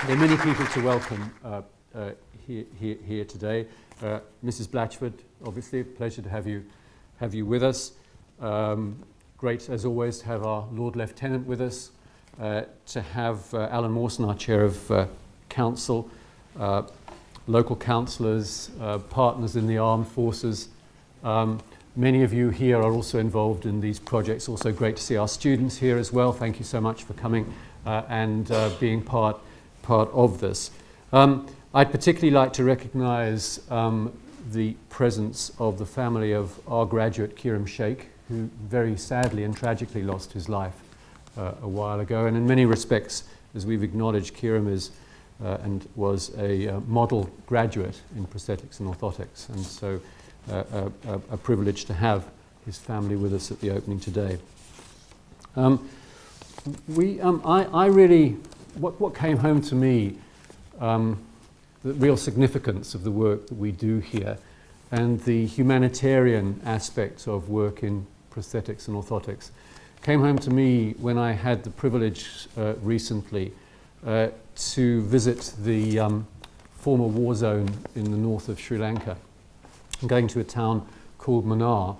There are many people to welcome here today. Mrs. Blatchford, obviously, a pleasure to have you with us. Great, as always, to have our Lord Lieutenant with us, to have Alan Mawson, our Chair of Council, local councillors, partners in the armed forces. Many of you here are also involved in these projects. Also great to see our students here as well. Thank you so much for coming and being part of this. I'd particularly like to recognise the presence of the family of our graduate, Kiram Sheikh, who very sadly and tragically lost his life a while ago. And in many respects, as we've acknowledged, Kiram is and was a model graduate in prosthetics and orthotics, and so a privilege to have his family with us at the opening today. What came home to me, the real significance of the work that we do here and the humanitarian aspects of work in prosthetics and orthotics, came home to me when I had the privilege recently to visit the former war zone in the north of Sri Lanka, going to a town called Mannar,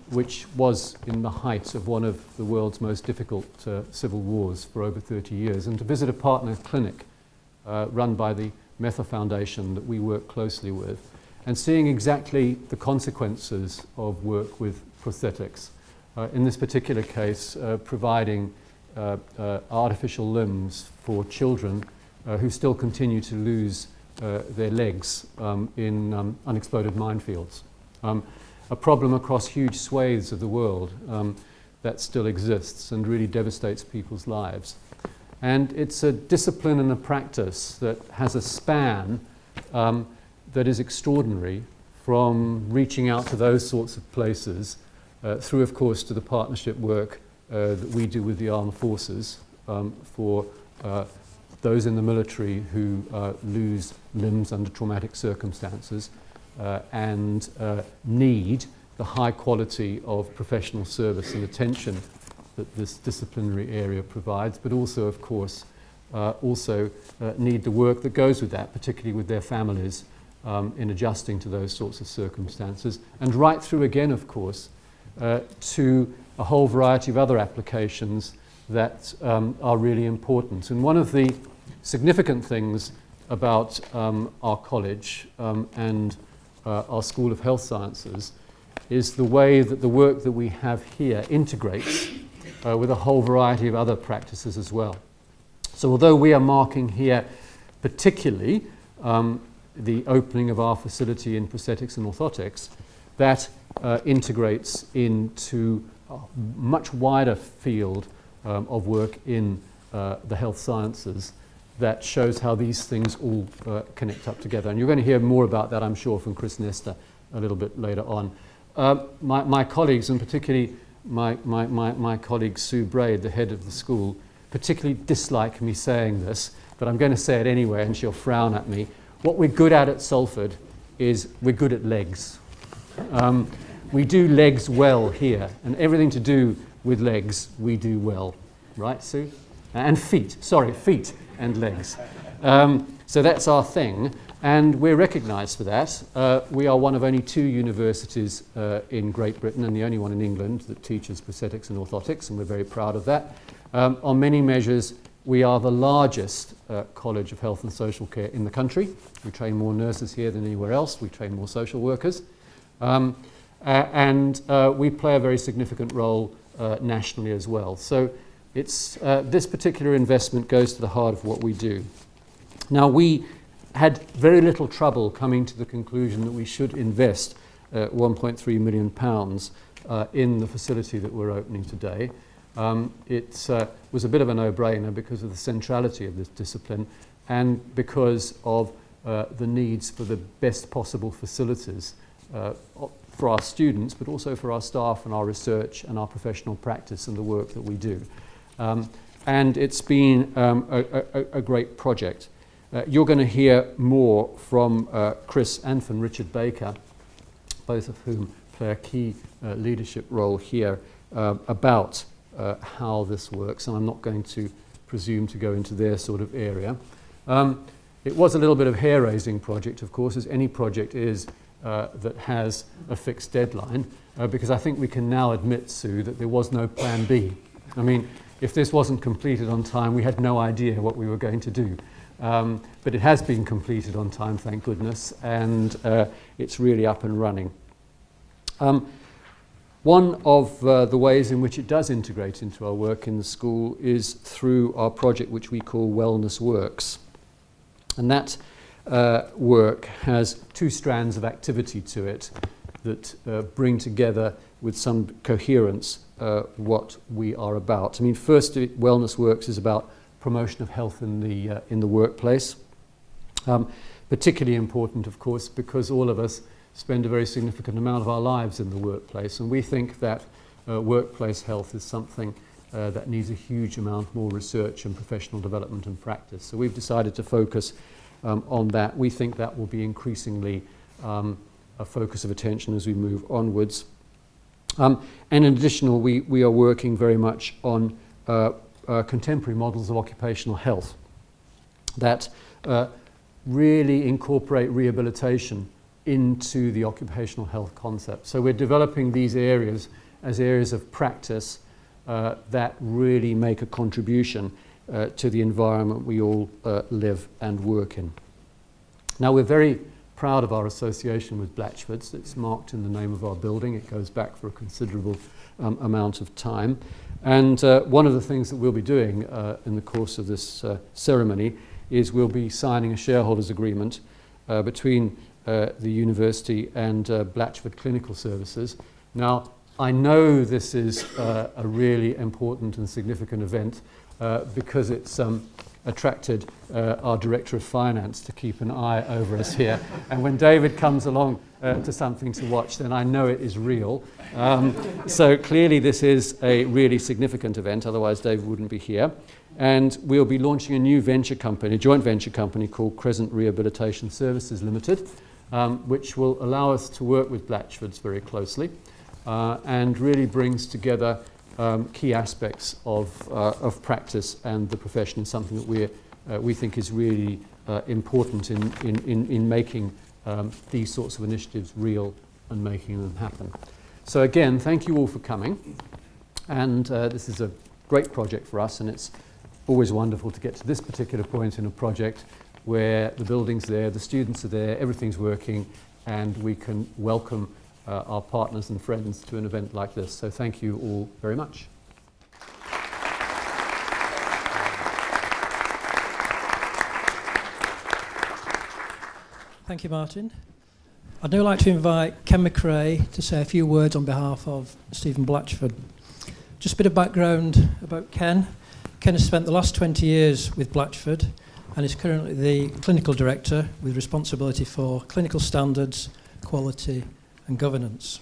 which was in the height of one of the world's most difficult civil wars for over 30 years, and to visit a partner clinic run by the Metha Foundation that we work closely with, and seeing exactly the consequences of work with prosthetics. In this particular case, providing artificial limbs for children who still continue to lose their legs in unexploded minefields. A problem across huge swathes of the world that still exists and really devastates people's lives. And it's a discipline and a practice that has a span that is extraordinary, from reaching out to those sorts of places through, of course, to the partnership work that we do with the armed forces for those in the military who lose limbs under traumatic circumstances and need the high quality of professional service and attention that this disciplinary area provides, but also, of course, need the work that goes with that, particularly with their families in adjusting to those sorts of circumstances, and right through again, of course, to a whole variety of other applications that are really important. And one of the significant things about our college and our School of Health Sciences is the way that the work that we have here integrates with a whole variety of other practices as well. So although we are marking here particularly the opening of our facility in prosthetics and orthotics, that integrates into a much wider field of work in the health sciences that shows how these things all connect up together. And you're going to hear more about that, I'm sure, from Chris Nesta a little bit later on. My colleagues, and particularly my colleague Sue Braid, the head of the school, particularly dislike me saying this, but I'm going to say it anyway, and she'll frown at me. What we're good at Salford is we're good at legs. We do legs well here, and everything to do with legs we do well. Right, Sue? And feet, feet and legs. So that's our thing, and we're recognised for that. We are one of only 2 universities in Great Britain, and the only one in England that teaches prosthetics and orthotics, and we're very proud of that. On many measures, we are the largest college of health and social care in the country. We train more nurses here than anywhere else. We train more social workers. And we play a very significant role nationally as well. So it's this particular investment goes to the heart of what we do. Now, we had very little trouble coming to the conclusion that we should invest £1.3 million in the facility that we're opening today. It was a bit of a no-brainer because of the centrality of this discipline and because of the needs for the best possible facilities for our students, but also for our staff and our research and our professional practice and the work that we do. And it's been a great project. You're going to hear more from Chris and from Richard Baker, both of whom play a key leadership role here, about how this works, and I'm not going to presume to go into their sort of area. It was a little bit of hair-raising project, of course, as any project is that has a fixed deadline, because I think we can now admit, Sue, that there was no plan B. I mean, if this wasn't completed on time, we had no idea what we were going to do. But it has been completed on time, thank goodness, and it's really up and running. One of the ways in which it does integrate into our work in the school is through our project which we call Wellness Works. And that work has two strands of activity to it that bring together with some coherence what we are about. I mean, first, Wellness Works is about promotion of health in the workplace. Particularly important, of course, because all of us spend a very significant amount of our lives in the workplace, and we think that workplace health is something that needs a huge amount more research and professional development and practice. So we've decided to focus on that. We think that will be increasingly a focus of attention as we move onwards. And in addition, we are working very much on contemporary models of occupational health that really incorporate rehabilitation into the occupational health concept. So we're developing these areas as areas of practice that really make a contribution to the environment we all live and work in. Now, we're very proud of our association with Blatchford. It's marked in the name of our building. It goes back for a considerable amount of time. And one of the things that we'll be doing in the course of this ceremony is we'll be signing a shareholders agreement between the university and Blatchford Clinical Services. Now, I know this is a really important and significant event because it's attracted our Director of Finance to keep an eye over us here. And when David comes along to something to watch, then I know it is real. So clearly this is a really significant event, otherwise David wouldn't be here. And we'll be launching a new venture company, a joint venture company called Crescent Rehabilitation Services Limited, which will allow us to work with Blatchfords very closely and really brings together key aspects of practice and the profession is something that we think is really important in making these sorts of initiatives real and making them happen. So again, thank you all for coming. And this is a great project for us, and it's always wonderful to get to this particular point in a project where the building's there, the students are there, everything's working, and we can welcome our partners and friends to an event like this. So thank you all very much. Thank you, Martin. I'd now like to invite Ken McRae to say a few words on behalf of Stephen Blatchford. Just a bit of background about Ken. Ken has spent the last 20 years with Blatchford and is currently the clinical director with responsibility for clinical standards, quality and governance.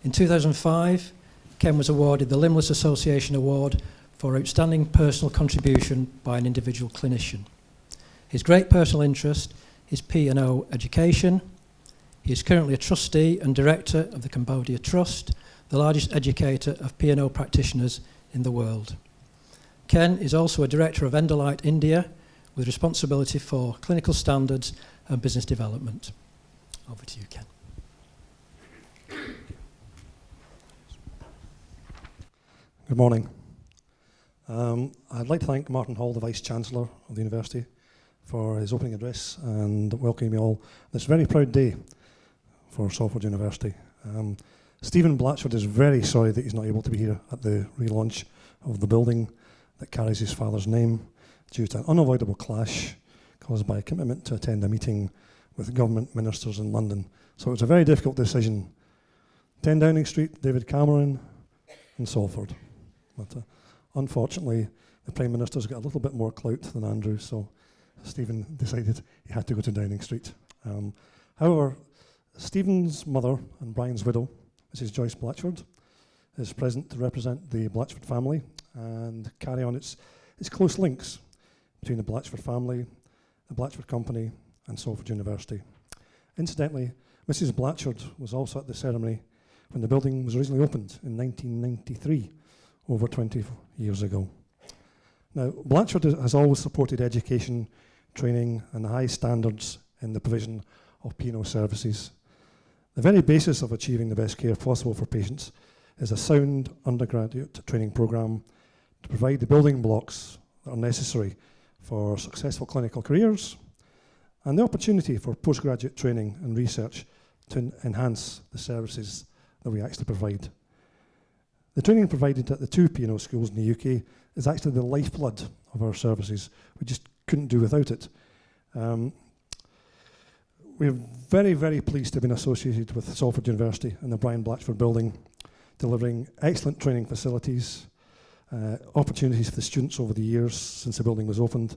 In 2005, Ken was awarded the Limbless Association Award for outstanding personal contribution by an individual clinician. His great personal interest is P&O education. He is currently a trustee and director of the Cambodia Trust, the largest educator of P&O practitioners in the world. Ken is also a director of Endolight India with responsibility for clinical standards and business development. Over to you, Ken. Good morning. I'd like to thank Martin Hall, the Vice-Chancellor of the University, for his opening address and welcoming you all on this very proud day for Salford University. Stephen Blatchford is very sorry that he's not able to be here at the relaunch of the building that carries his father's name due to an unavoidable clash caused by a commitment to attend a meeting with government ministers in London. So it was a very difficult decision. 10 Downing Street, David Cameron, and Salford. But unfortunately, the Prime Minister's got a little bit more clout than Andrew, so Stephen decided he had to go to Downing Street. However, Stephen's mother and Brian's widow, Mrs. Joyce Blatchford, is present to represent the Blatchford family and carry on its close links between the Blatchford family, the Blatchford Company, and Salford University. Incidentally, Mrs. Blatchford was also at the ceremony when the building was originally opened in 1993, over 20 years ago. Now, Blatchford has always supported education, training and high standards in the provision of P&O services. The very basis of achieving the best care possible for patients is a sound undergraduate training programme to provide the building blocks that are necessary for successful clinical careers and the opportunity for postgraduate training and research to enhance the services that we actually provide. The training provided at the two P&O schools in the UK is actually the lifeblood of our services. We just couldn't do without it. We're very, very pleased to have been associated with Salford University and the Brian Blatchford building, delivering excellent training facilities, opportunities for the students over the years since the building was opened,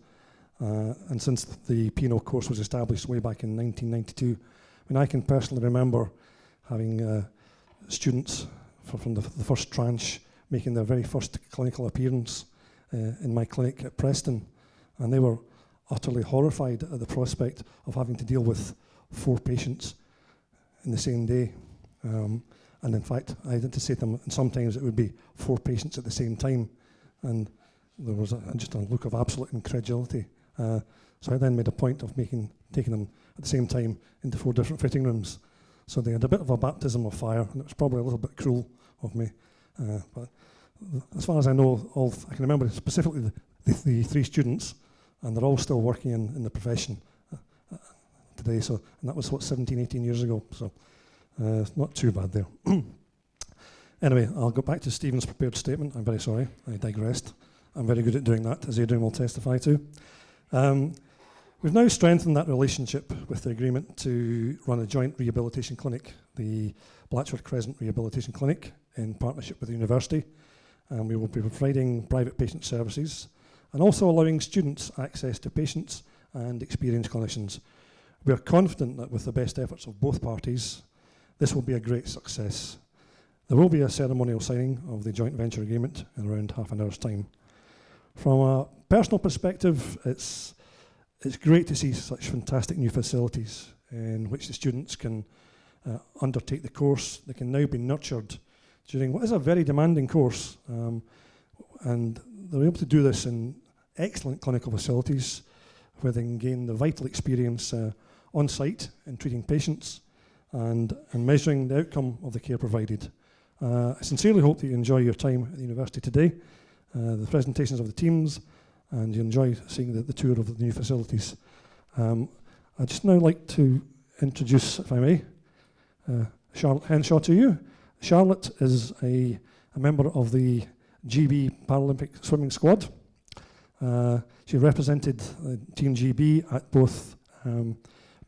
and since the P&O course was established way back in 1992. I mean, I can personally remember having students from the first tranche making their very first clinical appearance in my clinic at Preston, and they were utterly horrified at the prospect of having to deal with 4 patients in the same day. And in fact, I had to say to them, and sometimes it would be 4 patients at the same time, and there was just a look of absolute incredulity. So I then made a point of taking them at the same time into 4 different fitting rooms. So they had a bit of a baptism of fire, and it was probably a little bit cruel of me. But as far as I know, I can remember specifically the 3 students, and they're all still working in the profession today. So, and that was 17, 18 years ago. So it's not too bad there. Anyway, I'll go back to Stephen's prepared statement. I'm very sorry, I digressed. I'm very good at doing that, as Adrian will testify to. We've now strengthened that relationship with the agreement to run a joint rehabilitation clinic, the Blatchford Crescent Rehabilitation Clinic, in partnership with the university. And we will be providing private patient services and also allowing students access to patients and experienced clinicians. We are confident that with the best efforts of both parties, this will be a great success. There will be a ceremonial signing of the joint venture agreement in around half an hour's time. From a personal perspective, it's great to see such fantastic new facilities in which the students can undertake the course. They can now be nurtured during what is a very demanding course, and they're able to do this in excellent clinical facilities where they can gain the vital experience on site in treating patients and measuring the outcome of the care provided. I sincerely hope that you enjoy your time at the university today, the presentations of the teams, and you enjoy seeing the tour of the new facilities. I'd just now like to introduce, if I may, Charlotte Henshaw to you. Charlotte is a member of the GB Paralympic swimming squad. She represented Team GB at both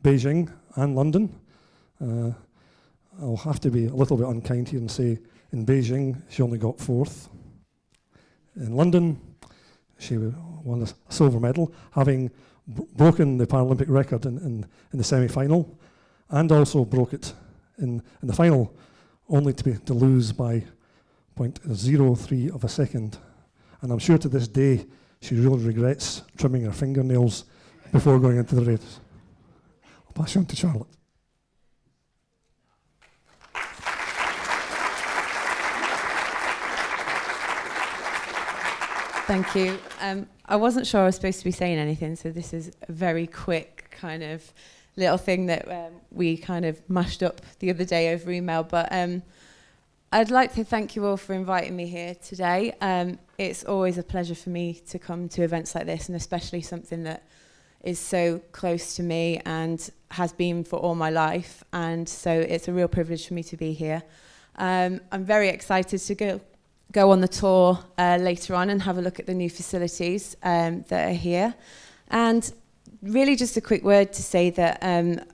Beijing and London. I'll have to be a little bit unkind here and say in Beijing she only got 4th. In London she won a silver medal, having broken the Paralympic record in the semi-final, and also broke it in the final, only to lose by 0.03 of a second. And I'm sure to this day she really regrets trimming her fingernails before going into the race. I'll pass you on to Charlotte. Thank you. I wasn't sure I was supposed to be saying anything, so this is a very quick kind of little thing that we kind of mashed up the other day over email. But I'd like to thank you all for inviting me here today. It's always a pleasure for me to come to events like this, and especially something that is so close to me and has been for all my life. And so it's a real privilege for me to be here. I'm very excited to go on the tour later on and have a look at the new facilities that are here. And really just a quick word to say that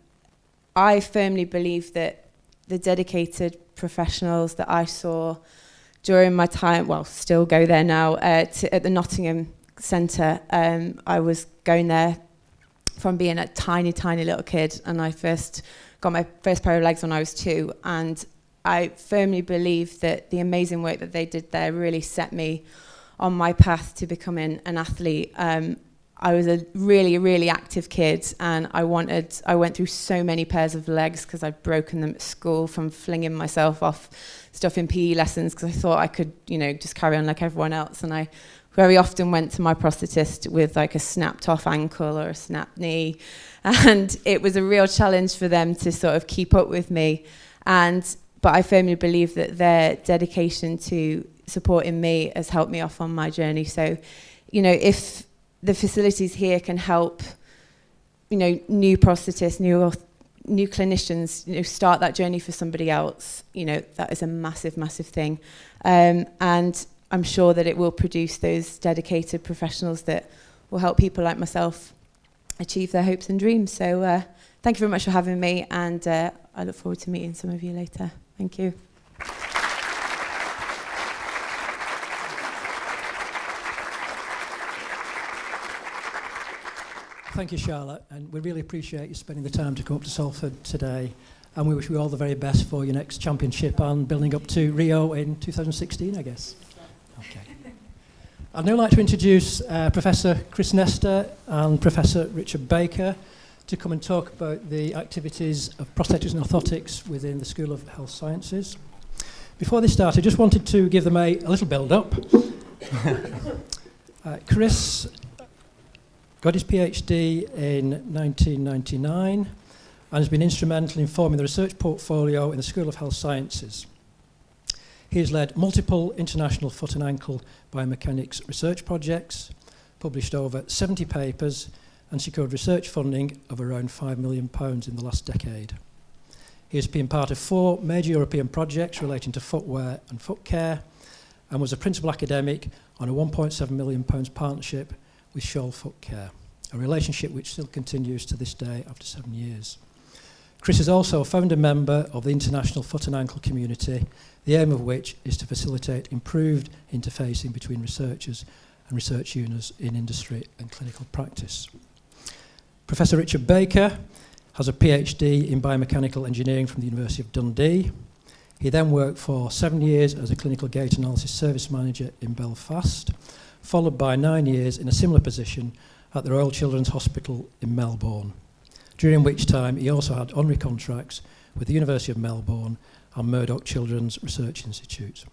I firmly believe that the dedicated professionals that I saw during my time, well, still go there now, at the Nottingham Centre. I was going there from being a tiny, tiny little kid, and I first got my first pair of legs when I was 2, and I firmly believe that the amazing work that they did there really set me on my path to becoming an athlete. I was a really, really active kid, and I went through so many pairs of legs because I'd broken them at school from flinging myself off stuff in PE lessons because I thought I could, just carry on like everyone else. And I very often went to my prosthetist with like a snapped off ankle or a snapped knee. And it was a real challenge for them to sort of keep up with me. But I firmly believe that their dedication to supporting me has helped me off on my journey. So, you know, if the facilities here can help, you know, new prosthetists, new clinicians, you know, start that journey for somebody else, you know, that is a massive, massive thing. And I'm sure that it will produce those dedicated professionals that will help people like myself achieve their hopes and dreams. So thank you very much for having me, and I look forward to meeting some of you later. Thank you. Thank you, Charlotte, and we really appreciate you spending the time to come up to Salford today, and we wish you all the very best for your next championship and building up to Rio in 2016, I guess. Okay. I'd now like to introduce Professor Chris Nestor and Professor Richard Baker to come and talk about the activities of prosthetics and orthotics within the School of Health Sciences. Before they start, I just wanted to give them a little build-up. Chris got his PhD in 1999 and has been instrumental in forming the research portfolio in the School of Health Sciences. He has led multiple international foot and ankle biomechanics research projects, published over 70 papers, and secured research funding of around £5 million in the last decade. He has been part of 4 major European projects relating to footwear and foot care, and was a principal academic on a £1.7 million partnership with Scholl Foot Care, a relationship which still continues to this day after 7 years. Chris is also a founder member of the International Foot and Ankle Community, the aim of which is to facilitate improved interfacing between researchers and research units in industry and clinical practice. Professor Richard Baker has a PhD in biomechanical engineering from the University of Dundee. He then worked for 7 years as a clinical gait analysis service manager in Belfast, followed by 9 years in a similar position at the Royal Children's Hospital in Melbourne, during which time he also had honorary contracts with the University of Melbourne and Murdoch Children's Research Institute.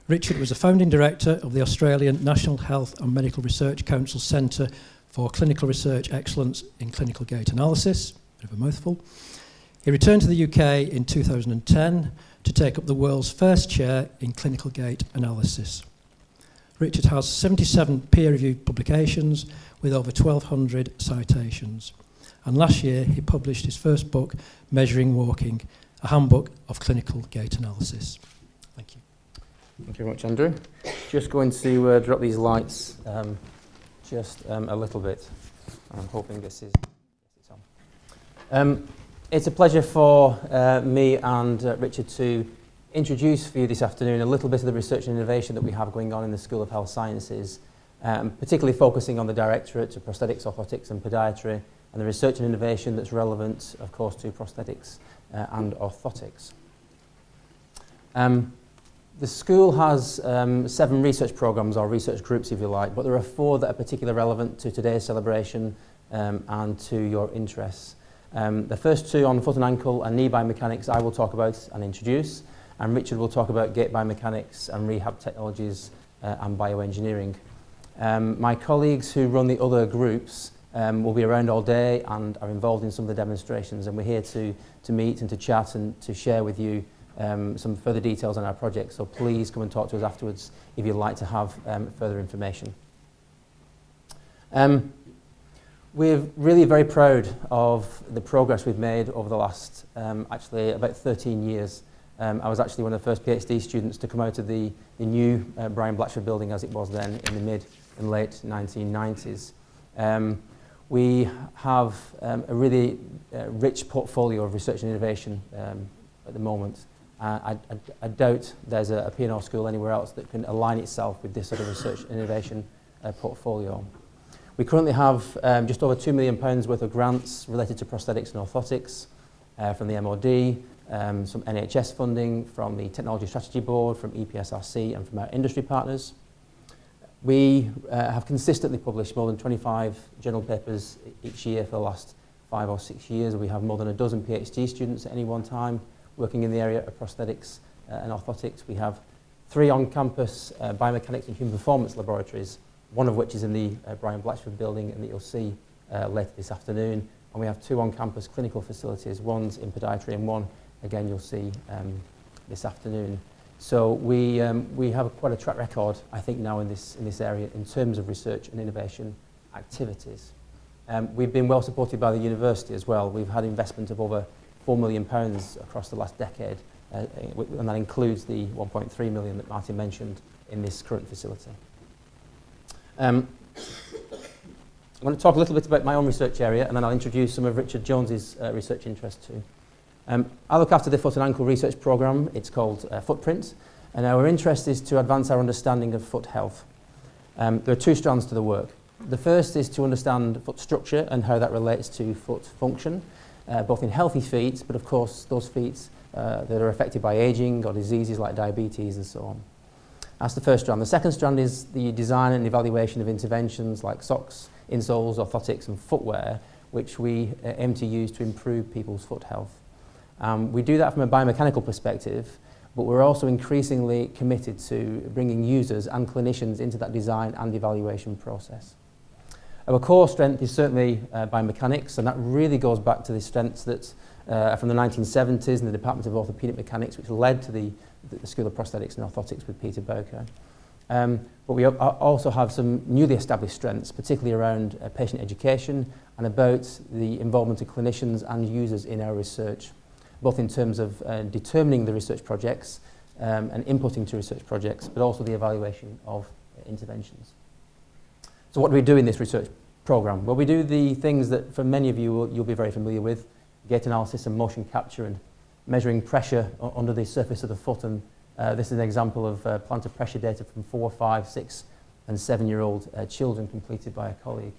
Richard was a founding director of the Australian National Health and Medical Research Council Centre for Clinical Research Excellence in Clinical Gait Analysis, bit of a mouthful. He returned to the UK in 2010 to take up the world's first chair in clinical gait analysis. Richard has 77 peer-reviewed publications with over 1,200 citations. And last year, he published his first book, Measuring Walking, a handbook of clinical gait analysis. Thank you. Thank you very much, Andrew. Just going to drop these lights just a little bit. I'm hoping this is on. It's a pleasure for me and Richard to introduce for you this afternoon a little bit of the research and innovation that we have going on in the School of Health Sciences, particularly focusing on the Directorate to Prosthetics, Orthotics and Podiatry, and the research and innovation that's relevant, of course, to prosthetics and orthotics. The school has 7 research programmes, or research groups if you like, but there are 4 that are particularly relevant to today's celebration and to your interests. The first 2 on foot and ankle and knee biomechanics I will talk about and introduce, and Richard will talk about gait biomechanics and rehab technologies and bioengineering. My colleagues who run the other groups will be around all day and are involved in some of the demonstrations, and we're here to meet and to chat and to share with you some further details on our project, so please come and talk to us afterwards if you'd like to have further information. We're really very proud of the progress we've made over the last actually about 13 years. I was actually one of the first PhD students to come out of the new Brian Blatchford building as it was then in the mid and late 1990s. We have a really rich portfolio of research and innovation at the moment. I doubt there's a P&R school anywhere else that can align itself with this sort of research and innovation portfolio. We currently have just over £2 million worth of grants related to prosthetics and orthotics from the MOD, some NHS funding from the Technology Strategy Board, from EPSRC and from our industry partners. We have consistently published more than 25 journal papers each year for the last 5 or 6 years. We have more than a dozen PhD students at any one time working in the area of prosthetics and orthotics. We have 3 on-campus biomechanics and human performance laboratories, one of which is in the Brian Blatchford building and that you'll see later this afternoon. And we have 2 on-campus clinical facilities, one's in podiatry and one, again, you'll see this afternoon. So we have quite a track record, I think, now in this area in terms of research and innovation activities. We've been well supported by the university as well. We've had investment of over £4 million across the last decade, and that includes the 1.3 million that Martin mentioned in this current facility. I'm going to talk a little bit about my own research area, and then I'll introduce some of Richard Jones's research interest too. I look after the foot and ankle research programme. It's called Footprint, and our interest is to advance our understanding of foot health. There are 2 strands to the work. The first is to understand foot structure and how that relates to foot function, both in healthy feet, but of course those feet that are affected by ageing or diseases like diabetes and so on. That's the first strand. The second strand is the design and evaluation of interventions like socks, insoles, orthotics and footwear, which we aim to use to improve people's foot health. We do that from a biomechanical perspective, but we're also increasingly committed to bringing users and clinicians into that design and evaluation process. Our core strength is certainly biomechanics, and that really goes back to the strengths that from the 1970s in the Department of Orthopaedic Mechanics, which led to the School of Prosthetics and Orthotics with Peter Bowker. But we also have some newly established strengths, particularly around patient education and about the involvement of clinicians and users in our research, both in terms of determining the research projects and inputting to research projects, but also the evaluation of interventions. So what do we do in this research programme? Well, we do the things that for many of you you'll be very familiar with, gait analysis and motion capture and measuring pressure under the surface of the foot. And this is an example of plantar pressure data from 4, 5, 6 and 7-year-old children completed by a colleague.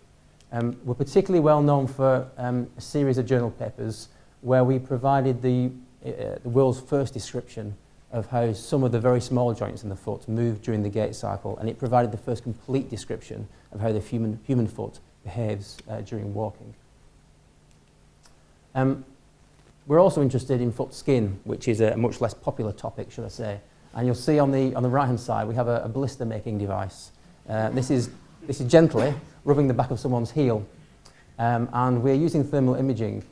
We're particularly well known for a series of journal papers where we provided the world's first description of how some of the very small joints in the foot move during the gait cycle, and it provided the first complete description of how the human foot behaves during walking. We're also interested in foot skin, which is a much less popular topic, should I say. And you'll see on the right-hand side we have a blister-making device. This is gently rubbing the back of someone's heel, and we're using thermal imaging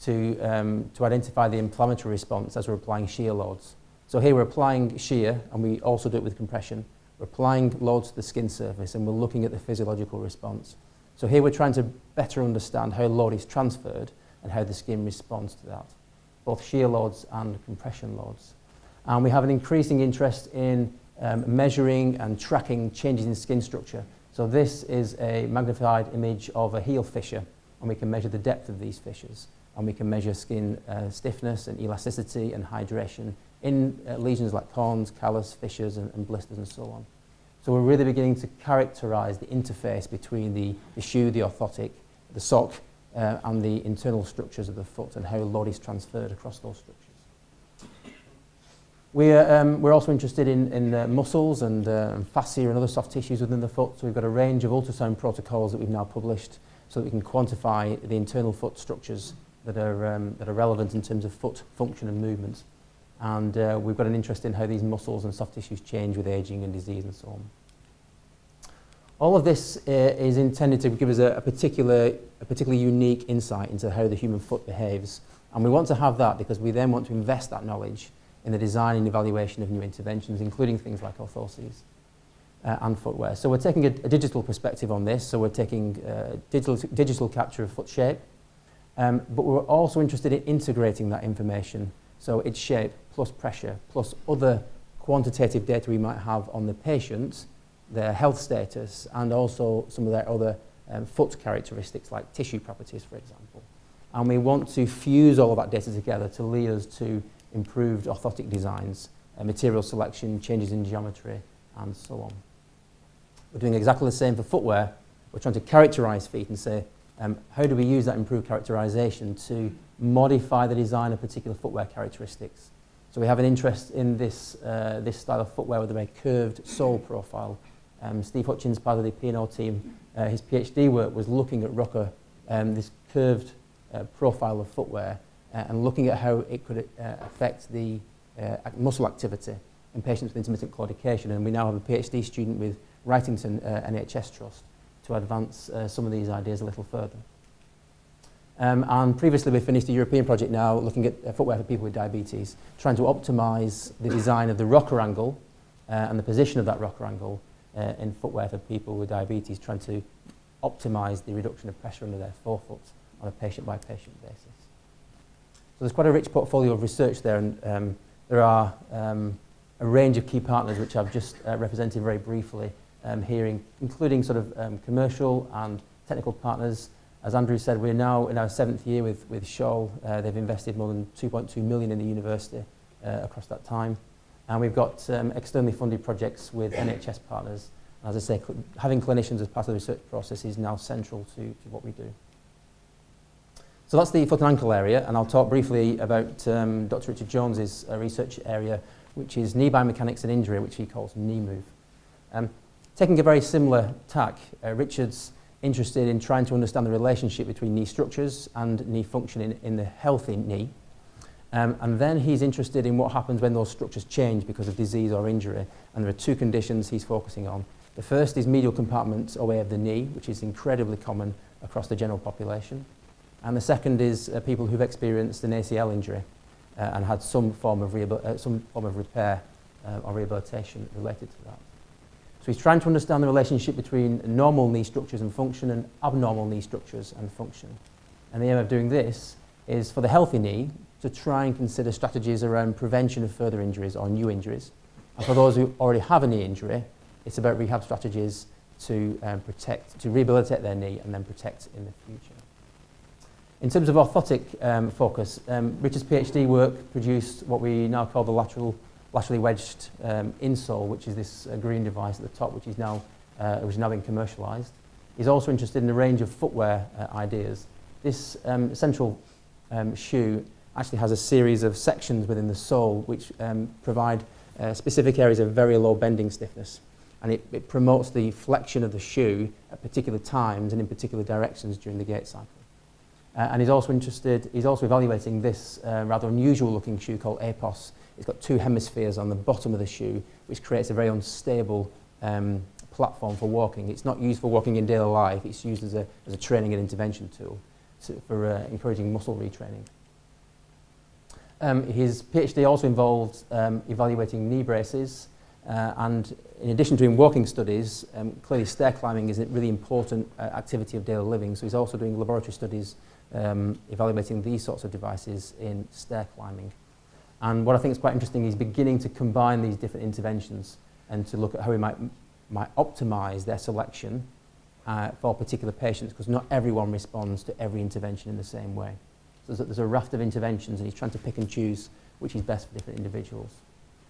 to identify the inflammatory response as we're applying shear loads. So here we're applying shear, and we also do it with compression. We're applying loads to the skin surface, and we're looking at the physiological response. So here we're trying to better understand how load is transferred and how the skin responds to that, both shear loads and compression loads. And we have an increasing interest in measuring and tracking changes in skin structure. So this is a magnified image of a heel fissure, and we can measure the depth of these fissures, and we can measure skin stiffness and elasticity and hydration in lesions like corns, callus, fissures and blisters and so on. So we're really beginning to characterise the interface between the shoe, the orthotic, the sock and the internal structures of the foot and how load is transferred across those structures. We're also interested in muscles and fascia and other soft tissues within the foot. So we've got a range of ultrasound protocols that we've now published so that we can quantify the internal foot structures that are relevant in terms of foot function and movement. And we've got an interest in how these muscles and soft tissues change with ageing and disease and so on. All of this is intended to give us a particularly unique insight into how the human foot behaves. And we want to have that because we then want to invest that knowledge in the design and evaluation of new interventions, including things like orthoses and footwear. So we're taking a digital perspective on this. So we're taking digital capture of foot shape, but we're also interested in integrating that information. So its shape plus pressure plus other quantitative data we might have on the patient, their health status, and also some of their other foot characteristics like tissue properties, for example. And we want to fuse all of that data together to lead us to improved orthotic designs, material selection, changes in geometry, and so on. We're doing exactly the same for footwear. We're trying to characterise feet and say, how do we use that improved characterisation to modify the design of particular footwear characteristics? So we have an interest in this style of footwear with a very curved sole profile. Steve Hutchins, part of the P&O team, his PhD work was looking at rocker, this curved profile of footwear and looking at how it could affect the muscle activity in patients with intermittent claudication, and we now have a PhD student with Wrightington NHS Trust to advance some of these ideas a little further. And previously we finished a European project now looking at footwear for people with diabetes, trying to optimise the design of the rocker angle and the position of that rocker angle in footwear for people with diabetes, trying to optimise the reduction of pressure under their forefoot on a patient-by-patient basis. So there's quite a rich portfolio of research there, and there are a range of key partners which I've just represented very briefly here, including sort of commercial and technical partners. As Andrew said, we're now in our 7th year with Scholl. They've invested more than 2.2 million in the university across that time. And we've got externally funded projects with NHS partners. As I say, having clinicians as part of the research process is now central to what we do. So that's the foot and ankle area, and I'll talk briefly about Dr. Richard Jones's research area, which is knee biomechanics and injury, which he calls knee move. Taking a very similar tack, Richard's interested in trying to understand the relationship between knee structures and knee function in the healthy knee. And then he's interested in what happens when those structures change because of disease or injury. And there are two conditions he's focusing on. The first is medial compartment away of the knee, which is incredibly common across the general population. And the second is people who've experienced an ACL injury and had some form of repair or rehabilitation related to that. So he's trying to understand the relationship between normal knee structures and function and abnormal knee structures and function. And the aim of doing this is for the healthy knee to try and consider strategies around prevention of further injuries or new injuries. And for those who already have a knee injury, it's about rehab strategies to rehabilitate their knee and then protect in the future. In terms of orthotic focus, Richard's PhD work produced what we now call the laterally wedged insole, which is this green device at the top, which is now being commercialised. He's also interested in a range of footwear ideas. This central shoe actually has a series of sections within the sole which provide specific areas of very low bending stiffness, and it promotes the flexion of the shoe at particular times and in particular directions during the gait cycle. And he's also evaluating this rather unusual looking shoe called APOS. It's got two hemispheres on the bottom of the shoe, which creates a very unstable platform for walking. It's not used for walking in daily life, it's used as a training and intervention tool for encouraging muscle retraining. His PhD also involved evaluating knee braces, and in addition to doing walking studies, clearly stair climbing is a really important activity of daily living, so he's also doing laboratory studies evaluating these sorts of devices in stair climbing. And what I think is quite interesting is beginning to combine these different interventions and to look at how we might optimise their selection for particular patients, because not everyone responds to every intervention in the same way. So there's a raft of interventions and he's trying to pick and choose which is best for different individuals.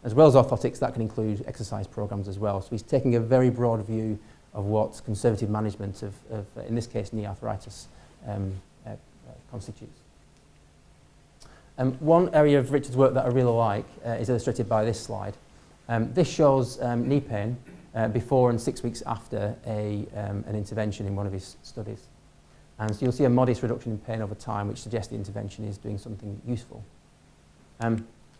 As well as orthotics, that can include exercise programs as well. So he's taking a very broad view of what conservative management of in this case, knee arthritis constitutes. One area of Richard's work that I really like is illustrated by this slide. This shows knee pain before and 6 weeks after an intervention in one of his studies. And so you'll see a modest reduction in pain over time, which suggests the intervention is doing something useful.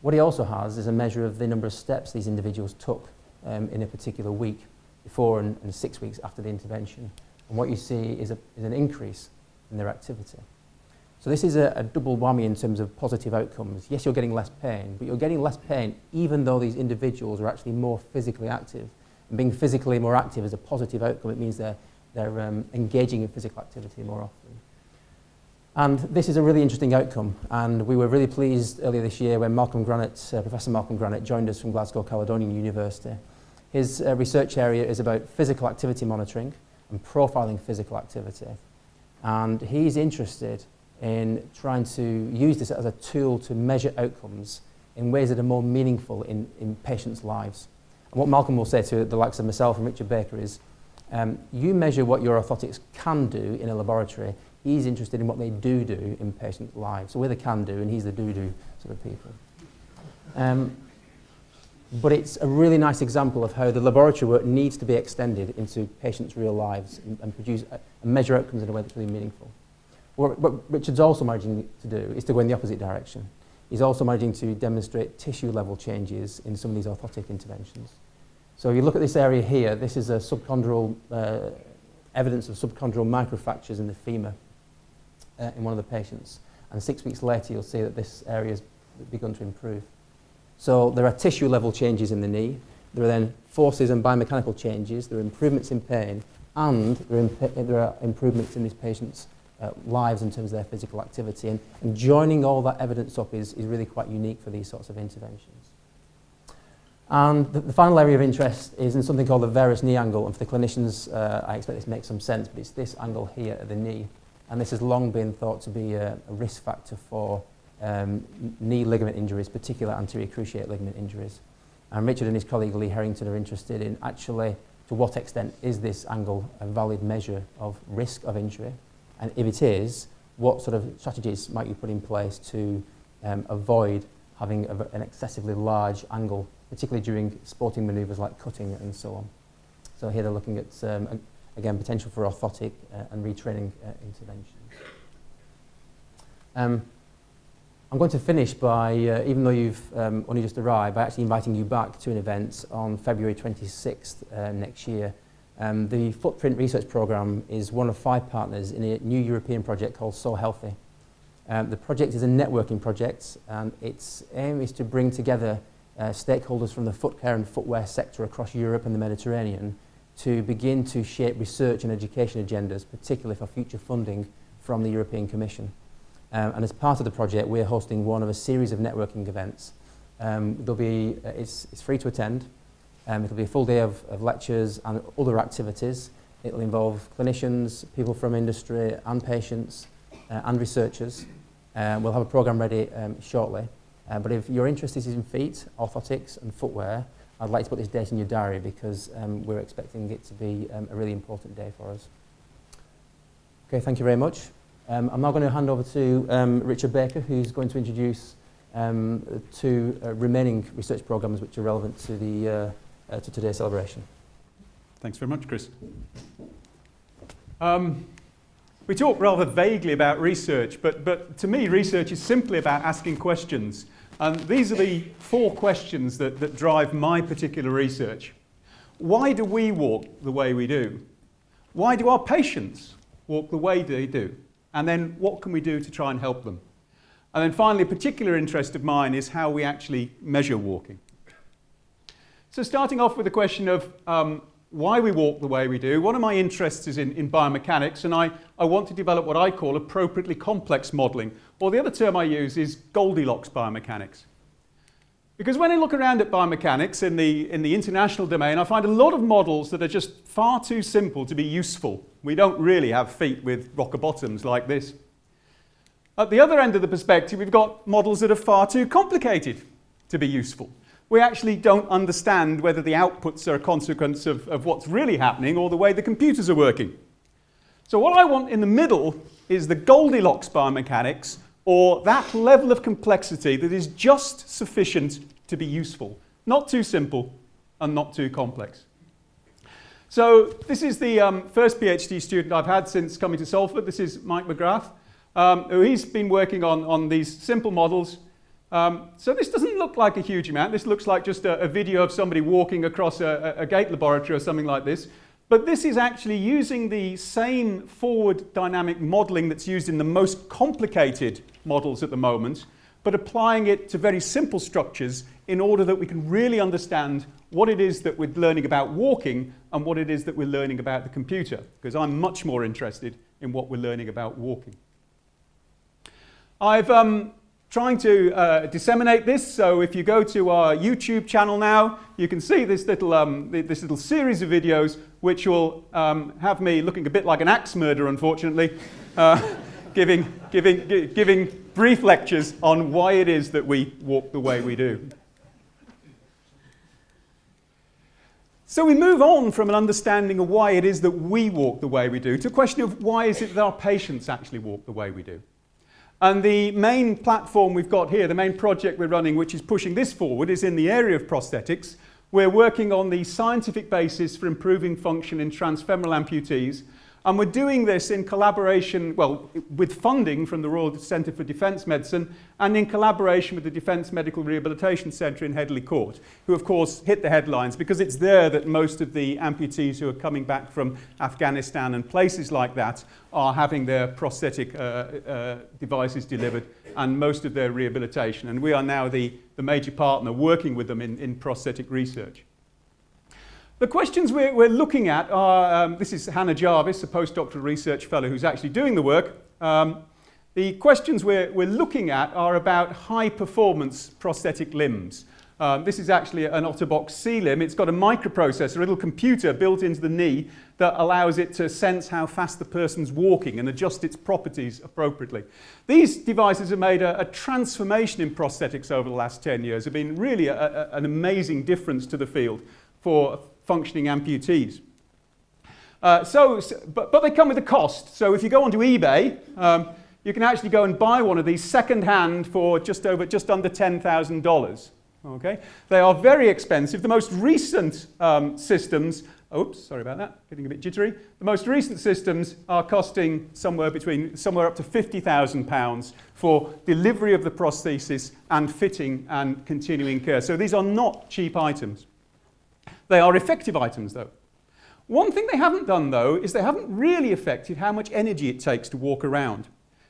What he also has is a measure of the number of steps these individuals took in a particular week before and 6 weeks after the intervention. And what you see is an increase in their activity. So this is a double whammy in terms of positive outcomes. Yes, you're getting less pain, but you're getting less pain even though these individuals are actually more physically active. And being physically more active is a positive outcome. It means they're engaging in physical activity more often. And this is a really interesting outcome, and we were really pleased earlier this year when Professor Malcolm Granite joined us from Glasgow Caledonian University. His research area is about physical activity monitoring and profiling physical activity. And he's interested in trying to use this as a tool to measure outcomes in ways that are more meaningful in patients' lives. And what Malcolm will say to the likes of myself and Richard Baker is, you measure what your orthotics can do in a laboratory. He's interested in what they do in patients' lives. So we're the can-do and he's the do-do sort of people. But it's a really nice example of how the laboratory work needs to be extended into patients' real lives and produce and measure outcomes in a way that's really meaningful. What Richard's also managing to do is to go in the opposite direction. is also managing to demonstrate tissue level changes in some of these orthotic interventions. So if you look at this area here, this is a subchondral, evidence of subchondral microfractures in the femur in one of the patients. And 6 weeks later, you'll see that this area has begun to improve. So there are tissue level changes in the knee. There are then forces and biomechanical changes. There are improvements in pain, and there are improvements in this patient's lives in terms of their physical activity. And joining all that evidence up is really quite unique for these sorts of interventions. And the final area of interest is in something called the varus knee angle. And for the clinicians, I expect this makes some sense, but it's this angle here at the knee. And this has long been thought to be a risk factor for knee ligament injuries, particularly anterior cruciate ligament injuries. And Richard and his colleague Lee Harrington are interested in actually to what extent is this angle a valid measure of risk of injury? And if it is, what sort of strategies might you put in place to avoid having an excessively large angle, particularly during sporting manoeuvres like cutting and so on? So here they're looking at, again, potential for orthotic and retraining interventions. I'm going to finish by, even though you've only just arrived, by actually inviting you back to an event on February 26th next year. The Footprint Research Programme is one of 5 partners in a new European project called So Healthy. The project is a networking project, and its aim is to bring together stakeholders from the foot care and footwear sector across Europe and the Mediterranean to begin to shape research and education agendas, particularly for future funding from the European Commission. And as part of the project, we're hosting one of a series of networking events. It's free to attend. It'll be a full day of lectures and other activities. It'll involve clinicians, people from industry and patients and researchers. We'll have a programme ready shortly. But if your interest is in feet, orthotics and footwear, I'd like to put this date in your diary because we're expecting it to be a really important day for us. Okay, thank you very much. I'm now going to hand over to Richard Baker, who's going to introduce 2 remaining research programmes which are relevant to to today's celebration. Thanks very much, Chris. We talk rather vaguely about research, but to me, research is simply about asking questions. And these are the 4 questions that drive my particular research. Why do we walk the way we do? Why do our patients walk the way they do? And then what can we do to try and help them? And then finally, a particular interest of mine is how we actually measure walking. So starting off with the question of why we walk the way we do, one of my interests is in biomechanics, and I want to develop what I call appropriately complex modelling, or the other term I use is Goldilocks biomechanics. Because when I look around at biomechanics in the international domain, I find a lot of models that are just far too simple to be useful. We don't really have feet with rocker bottoms like this. At the other end of the perspective, we've got models that are far too complicated to be useful. We actually don't understand whether the outputs are a consequence of what's really happening or the way the computers are working. So what I want in the middle is the Goldilocks biomechanics, or that level of complexity that is just sufficient to be useful. Not too simple and not too complex. So this is the first PhD student I've had since coming to Salford. This is Mike McGrath. He's been working on these simple models. So this doesn't look like a huge amount. This looks like just a video of somebody walking across a gate laboratory or something like this. But this is actually using the same forward dynamic modelling that's used in the most complicated models at the moment, but applying it to very simple structures in order that we can really understand what it is that we're learning about walking and what it is that we're learning about the computer, because I'm much more interested in what we're learning about walking. I've trying to disseminate this, so if you go to our YouTube channel now, you can see this little series of videos which will have me looking a bit like an axe murderer, unfortunately, giving brief lectures on why it is that we walk the way we do. So we move on from an understanding of why it is that we walk the way we do to a question of why is it that our patients actually walk the way we do. And the main platform we've got here, the main project we're running, which is pushing this forward, is in the area of prosthetics. We're working on the scientific basis for improving function in transfemoral amputees. And we're doing this in collaboration, well, with funding from the Royal Centre for Defence Medicine and in collaboration with the Defence Medical Rehabilitation Centre in Headley Court, who of course hit the headlines because it's there that most of the amputees who are coming back from Afghanistan and places like that are having their prosthetic devices delivered and most of their rehabilitation. And we are now the major partner working with them in prosthetic research. The questions we're looking at are, this is Hannah Jarvis, a postdoctoral research fellow who's actually doing the work. The questions we're looking at are about high-performance prosthetic limbs. This is actually an Otterbox C limb. It's got a microprocessor, a little computer built into the knee that allows it to sense how fast the person's walking and adjust its properties appropriately. These devices have made a transformation in prosthetics over the last 10 years. Have been really an amazing difference to the field for functioning amputees. But they come with a cost. So if you go onto eBay, you can actually go and buy one of these second-hand for just under $10,000. Okay? They are very expensive. The most recent systems, oops, sorry about that, getting a bit jittery. The most recent systems are costing somewhere up to £50,000 for delivery of the prosthesis and fitting and continuing care. So these are not cheap items. They are effective items, though. One thing they haven't done, though, is they haven't really affected how much energy it takes to walk around.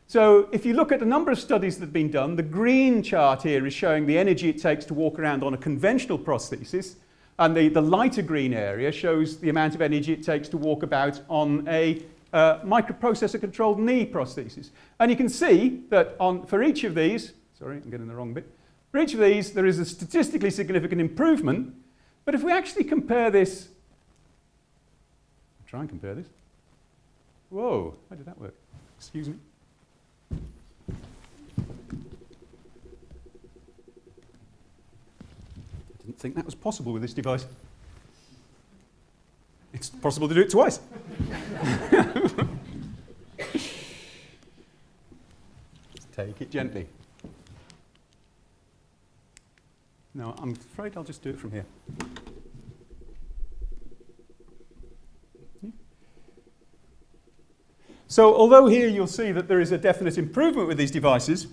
So if you look at a number of studies that have been done, the green chart here is showing the energy it takes to walk around on a conventional prosthesis, and the lighter green area shows the amount of energy it takes to walk about on a microprocessor-controlled knee prosthesis. And you can see that for each of these, sorry, I'm getting the wrong bit, for each of these there is a statistically significant improvement. But if we actually compare this, try and compare this. Whoa, how did that work? Excuse me. I didn't think that was possible with this device. It's possible to do it twice. Take it gently. No, I'm afraid I'll just do it from here. So although here you'll see that there is a definite improvement with these devices,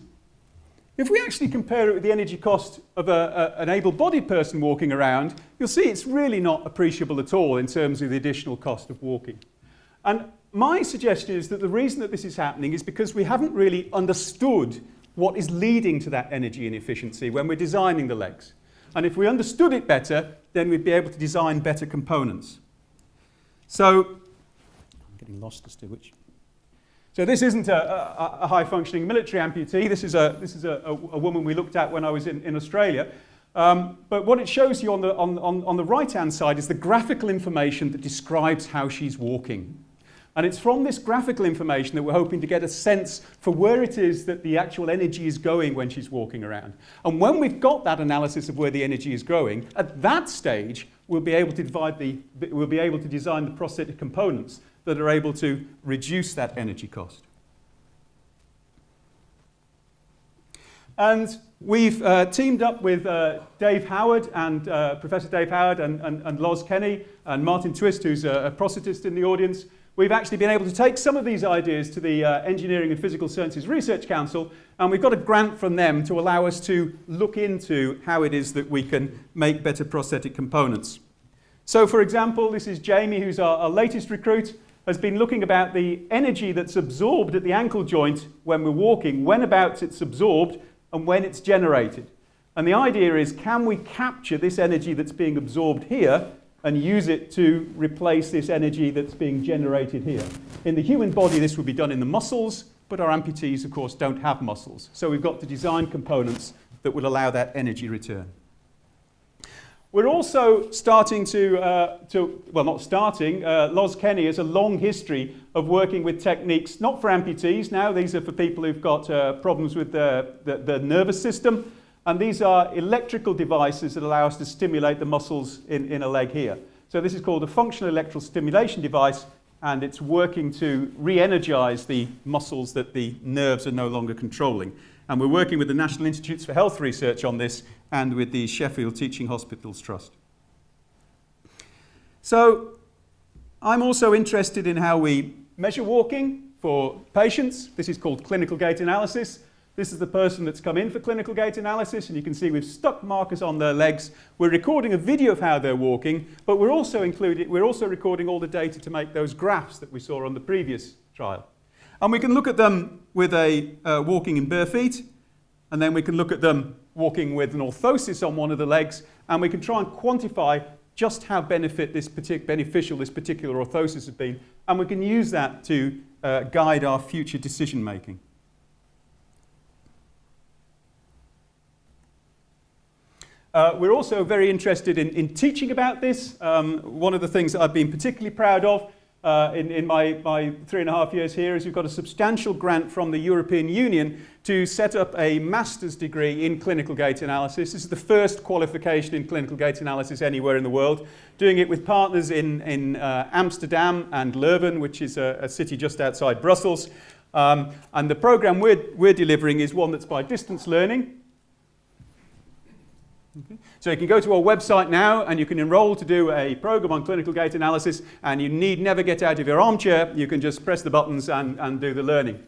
if we actually compare it with the energy cost of an able-bodied person walking around, you'll see it's really not appreciable at all in terms of the additional cost of walking. And my suggestion is that the reason that this is happening is because we haven't really understood what is leading to that energy inefficiency when we're designing the legs. And if we understood it better, then we'd be able to design better components. So, I'm getting lost as to which. So this isn't a high-functioning military amputee. This is a woman we looked at when I was in Australia. But what it shows you on the right-hand side is the graphical information that describes how she's walking. And it's from this graphical information that we're hoping to get a sense for where it is that the actual energy is going when she's walking around. And when we've got that analysis of where the energy is going, at that stage, we'll be able to design the prosthetic components that are able to reduce that energy cost. And we've teamed up with Dave Howard and Professor Dave Howard and Loz Kenny and Martin Twist, who's a prosthetist in the audience. We've actually been able to take some of these ideas to the Engineering and Physical Sciences Research Council, and we've got a grant from them to allow us to look into how it is that we can make better prosthetic components. So, for example, this is Jamie, who's our latest recruit, has been looking about the energy that's absorbed at the ankle joint when we're walking, whenabouts it's absorbed, and when it's generated. And the idea is, can we capture this energy that's being absorbed here and use it to replace this energy that's being generated here? In the human body, this would be done in the muscles, but our amputees, of course, don't have muscles. So we've got to design components that will allow that energy return. We're also starting Loz Kenny has a long history of working with techniques, not for amputees now, these are for people who've got problems with the nervous system, and these are electrical devices that allow us to stimulate the muscles in a leg here. So this is called a functional electrical stimulation device, and it's working to re-energize the muscles that the nerves are no longer controlling. And we're working with the National Institutes for Health Research on this and with the Sheffield Teaching Hospitals Trust. So I'm also interested in how we measure walking for patients. This is called clinical gait analysis. This is the person that's come in for clinical gait analysis, and you can see we've stuck markers on their legs. We're recording a video of how they're walking, but we're also recording all the data to make those graphs that we saw on the previous trial. And we can look at them with a walking in bare feet, and then we can look at them walking with an orthosis on one of the legs, and we can try and quantify just how beneficial this particular orthosis has been, and we can use that to guide our future decision making. We're also very interested in teaching about this. One of the things that I've been particularly proud of in my 3.5 years here is we've got a substantial grant from the European Union to set up a master's degree in clinical gait analysis. This is the first qualification in clinical gait analysis anywhere in the world, doing it with partners in Amsterdam and Leuven, which is a city just outside Brussels. And the program we're delivering is one that's by distance learning. Okay. So you can go to our website now and you can enroll to do a program on clinical gait analysis, and you need never get out of your armchair. You can just press the buttons and do the learning.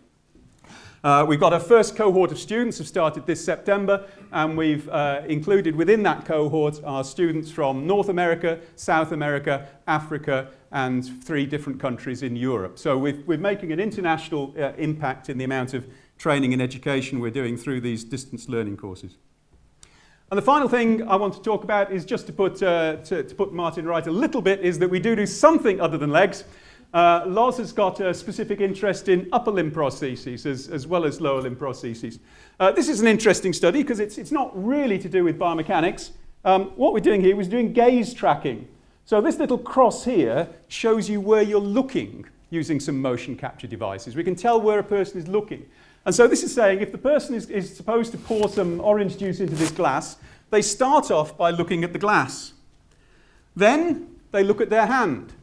We've got our first cohort of students have started this September, and we've included within that cohort our students from North America, South America, Africa, and 3 different countries in Europe. So we're making an international impact in the amount of training and education we're doing through these distance learning courses. And the final thing I want to talk about is just to put Martin right a little bit, is that we do something other than legs. Loz has got a specific interest in upper limb prostheses as well as lower limb prostheses. This is an interesting study because it's not really to do with biomechanics. What we're doing here is doing gaze tracking. So this little cross here shows you where you're looking using some motion capture devices. We can tell where a person is looking. And so this is saying if the person is supposed to pour some orange juice into this glass, they start off by looking at the glass. Then they look at their hand.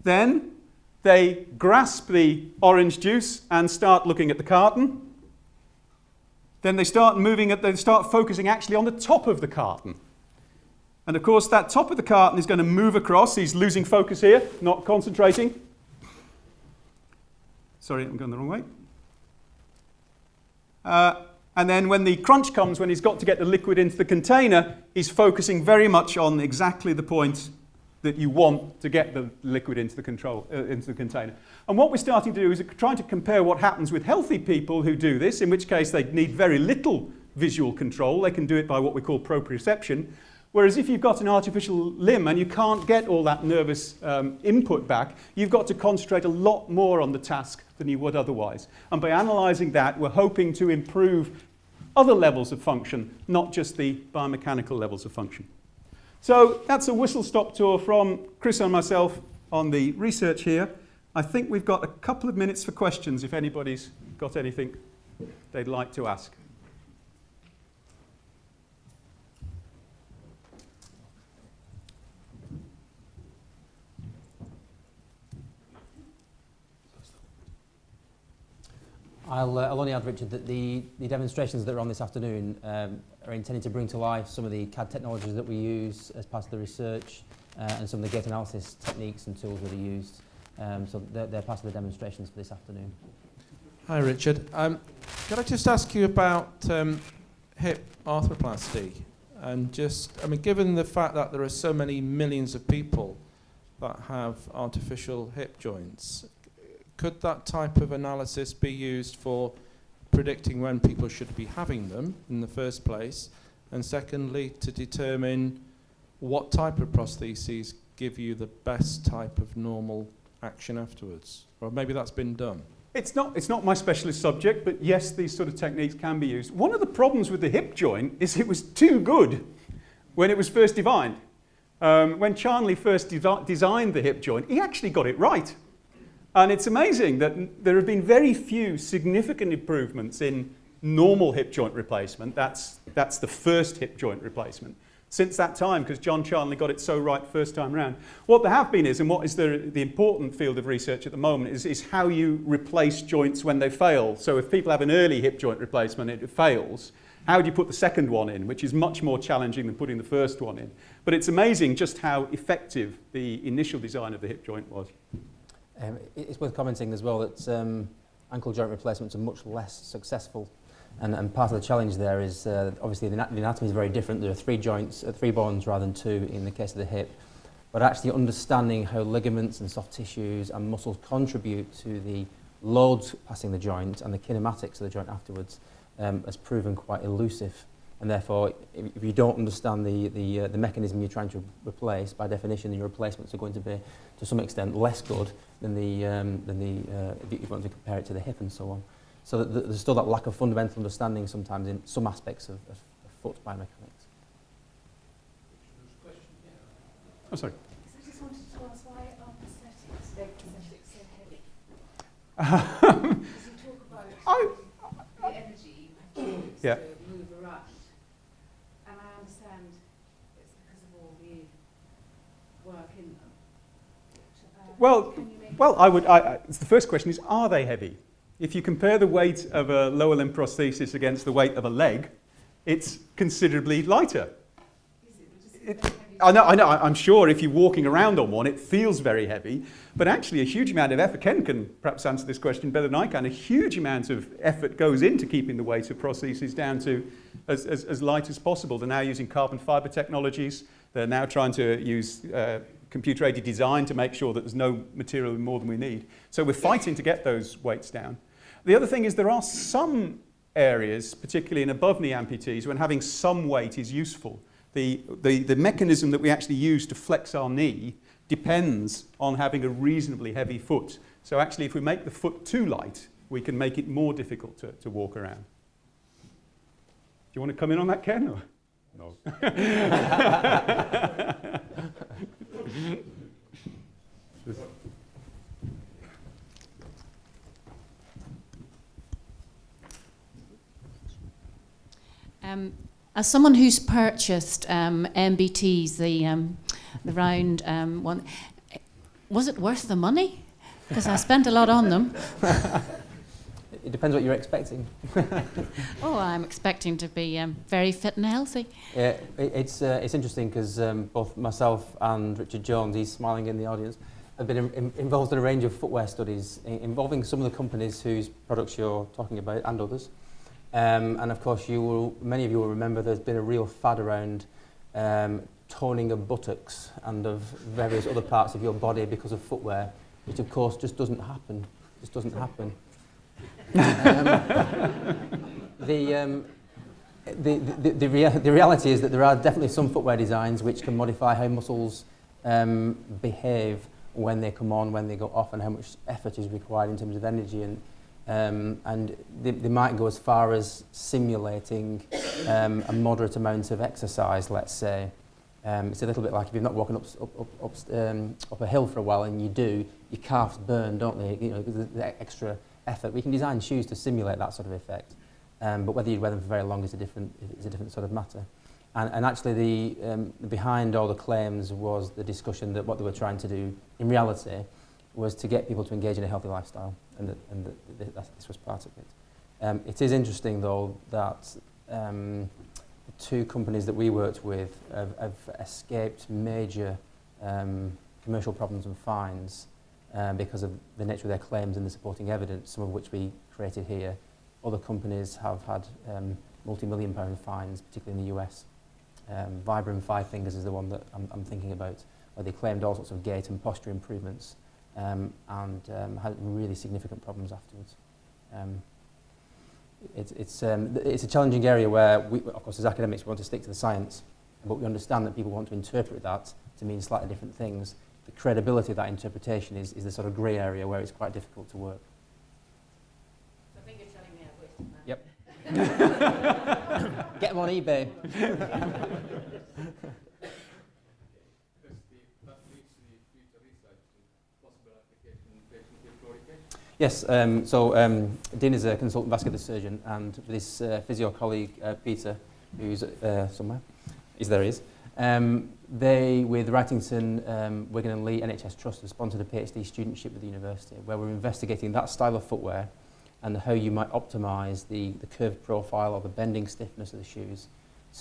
Then they grasp the orange juice and start looking at the carton. Then they start focusing actually on the top of the carton. And of course that top of the carton is going to move across. He's losing focus here, not concentrating. Sorry, I'm going the wrong way. And then when the crunch comes, when he's got to get the liquid into the container, he's focusing very much on exactly the point that you want to get the liquid into the container. And what we're starting to do is trying to compare what happens with healthy people who do this, in which case they need very little visual control. They can do it by what we call proprioception. Whereas if you've got an artificial limb and you can't get all that nervous input back, you've got to concentrate a lot more on the task than you would otherwise. And by analysing that, we're hoping to improve other levels of function, not just the biomechanical levels of function. So that's a whistle-stop tour from Chris and myself on the research here. I think we've got a couple of minutes for questions if anybody's got anything they'd like to ask. I'll only add, Richard, that the demonstrations that are on this afternoon are intended to bring to life some of the CAD technologies that we use as part of the research and some of the gait analysis techniques and tools that are used. So they're part of the demonstrations for this afternoon. Hi, Richard. Could I just ask you about hip arthroplasty? And just, I mean, given the fact that there are so many millions of people that have artificial hip joints, could that type of analysis be used for predicting when people should be having them in the first place? And secondly, to determine what type of prostheses give you the best type of normal action afterwards? Or maybe that's been done. It's not my specialist subject, but yes, these sort of techniques can be used. One of the problems with the hip joint is it was too good when it was first defined. When Charnley first designed the hip joint, he actually got it right. And it's amazing that there have been very few significant improvements in normal hip joint replacement. That's the first hip joint replacement since that time, because John Charnley got it so right first time round. What there have been is, and what is the important field of research at the moment, is how you replace joints when they fail. So if people have an early hip joint replacement and it fails, how do you put the second one in, which is much more challenging than putting the first one in. But it's amazing just how effective the initial design of the hip joint was. It's worth commenting as well that ankle joint replacements are much less successful, and part of the challenge there is obviously the anatomy is very different. There are 3 joints, 3 bones rather than 2 in the case of the hip, but actually understanding how ligaments and soft tissues and muscles contribute to the loads passing the joint and the kinematics of the joint afterwards has proven quite elusive. And therefore, if you don't understand the mechanism you're trying to replace, by definition, your replacements are going to be, to some extent, less good than if you want to compare it to the hip and so on. So there's still that lack of fundamental understanding sometimes in some aspects of foot biomechanics. Oh, sorry. So I just wanted to ask, why are prosthetics, leg prosthetics, so heavy? Because you talk about the energy you have to use Yeah. to move around, and I understand it's because of all the work in them. Well, Can you make well, the first question is, are they heavy? If you compare the weight of a lower limb prosthesis against the weight of a leg, it's considerably lighter. Is it just very heavy? I know. I'm sure if you're walking around on one, it feels very heavy. But actually, a huge amount of effort, Ken can perhaps answer this question better than I can, a huge amount of effort goes into keeping the weight of prostheses down to as light as possible. They're now using carbon fibre technologies. They're now trying to use computer-aided design to make sure that there's no material more than we need. So we're fighting to get those weights down. The other thing is there are some areas, particularly in above-knee amputees, when having some weight is useful. The mechanism that we actually use to flex our knee depends on having a reasonably heavy foot. So actually, if we make the foot too light, we can make it more difficult to walk around. Do you want to come in on that, Ken? Or? No. As someone who's purchased MBTs, the round one, was it worth the money? Because I spent a lot on them. It depends what you're expecting. Oh, I'm expecting to be very fit and healthy. It's interesting because both myself and Richard Jones, he's smiling in the audience, have been involved in a range of footwear studies involving some of the companies whose products you're talking about and others. And of course, many of you will remember there's been a real fad around toning of buttocks and of various other parts of your body because of footwear, which of course just doesn't happen. Just doesn't happen. The reality is that there are definitely some footwear designs which can modify how muscles behave when they come on, when they go off, and how much effort is required in terms of energy. And they might go as far as simulating a moderate amount of exercise, let's say. It's a little bit like if you've not walking up a hill for a while and you do, your calves burn, don't they? You know, the extra effort. We can design shoes to simulate that sort of effect, but whether you wear them for very long is a different sort of matter. And actually, the behind all the claims was the discussion that what they were trying to do in reality was to get people to engage in a healthy lifestyle, and this was part of it. It is interesting, though, that the 2 companies that we worked with have escaped major commercial problems and fines because of the nature of their claims and the supporting evidence, some of which we created here. Other companies have had multi-million-pound fines, particularly in the US. Vibram Five Fingers is the one that I'm thinking about, where they claimed all sorts of gait and posture improvements and had really significant problems afterwards. It's a challenging area where, of course, as academics, we want to stick to the science, but we understand that people want to interpret that to mean slightly different things. The credibility of that interpretation is the sort of grey area where it's quite difficult to work. So I think you're telling me I've wasted my Yep. Get them on eBay. Yes, Dean is a consultant vascular surgeon, and with his physio colleague Peter, who's somewhere, there he is. They, with Wrightington, Wigan and Lee NHS Trust, have sponsored a PhD studentship with the university, where we're investigating that style of footwear and how you might optimise the curved profile or the bending stiffness of the shoes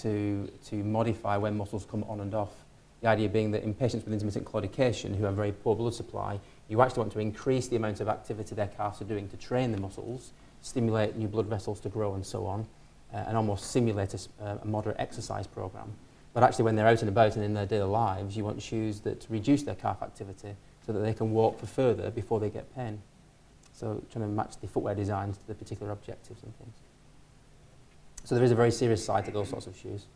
to modify when muscles come on and off The idea being that in patients with intermittent claudication who have very poor blood supply, you actually want to increase the amount of activity their calves are doing to train the muscles, stimulate new blood vessels to grow and so on, and almost simulate a moderate exercise program. But actually when they're out and about and in their daily lives, you want shoes that reduce their calf activity so that they can walk for further before they get pain. So trying to match the footwear designs to the particular objectives and things. So there is a very serious side to those sorts of shoes.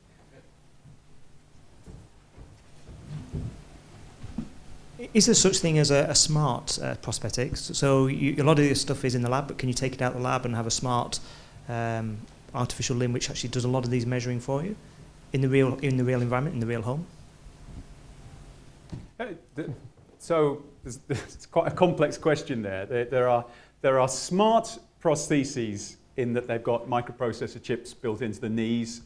Is there such thing as a smart prosthetics? So a lot of this stuff is in the lab, but can you take it out of the lab and have a smart artificial limb which actually does a lot of these measuring for you in the real environment, in the real home? So it's quite a complex question there. There are smart prostheses in that they've got microprocessor chips built into the knees.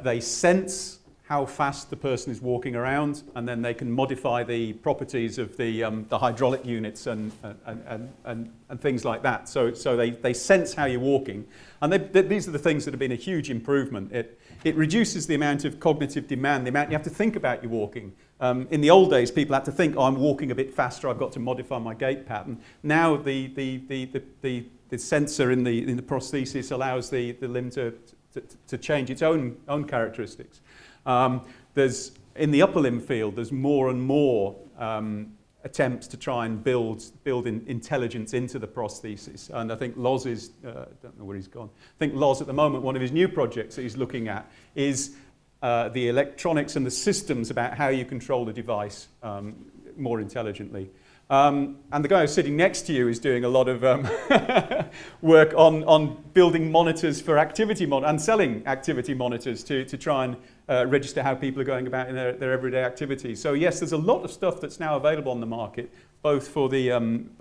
They sense how fast the person is walking around, and then they can modify the properties of the hydraulic units and things like that. So they sense how you're walking, and these are the things that have been a huge improvement. It reduces the amount of cognitive demand, the amount you have to think about your walking. In the old days, people had to think, oh, I'm walking a bit faster, I've got to modify my gait pattern. Now the sensor in the prosthesis allows the limb to change its own characteristics. There's in the upper limb field, there's more and more attempts to try and build intelligence into the prosthesis. And I think Loz is, don't know where he's gone. I think Loz at the moment, one of his new projects that he's looking at is the electronics and the systems about how you control the device more intelligently. And the guy who's sitting next to you is doing a lot of work on building monitors for activity and selling activity monitors to try and register how people are going about in their everyday activities. So yes, there's a lot of stuff that's now available on the market, both for the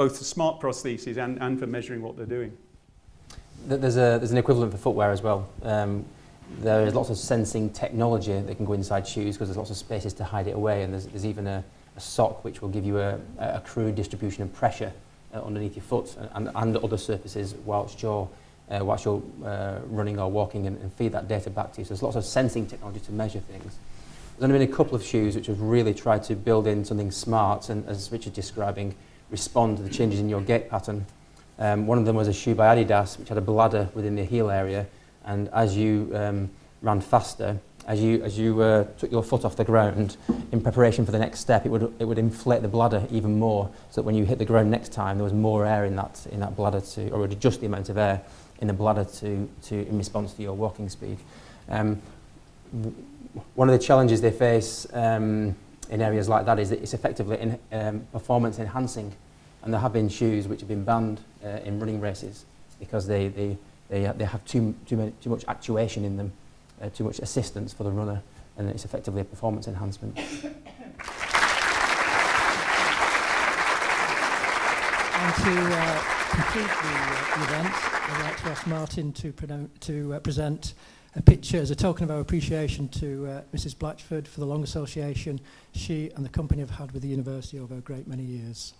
smart prostheses and for measuring what they're doing. There's an equivalent for footwear as well. There is lots of sensing technology that can go inside shoes because there's lots of spaces to hide it away, and there's even a sock which will give you a crude distribution of pressure underneath your foot and other surfaces whilst you're running or walking and feed that data back to you. So there's lots of sensing technology to measure things. There's only been a couple of shoes which have really tried to build in something smart and, as Richard's describing, respond to the changes in your gait pattern. One of them was a shoe by Adidas which had a bladder within the heel area, and as you ran faster, as you took your foot off the ground in preparation for the next step, it would inflate the bladder even more, so that when you hit the ground next time, there was more air in that bladder or would adjust the amount of air in the bladder in response to your walking speed. One of the challenges they face in areas like that is that it's effectively performance enhancing, and there have been shoes which have been banned in running races because they have too much actuation in them. Too much assistance for the runner, and it's effectively a performance enhancement. And to complete the event, I'd like to ask Martin to present a picture as a token of our appreciation to Mrs. Blatchford for the long association she and the company have had with the university over a great many years.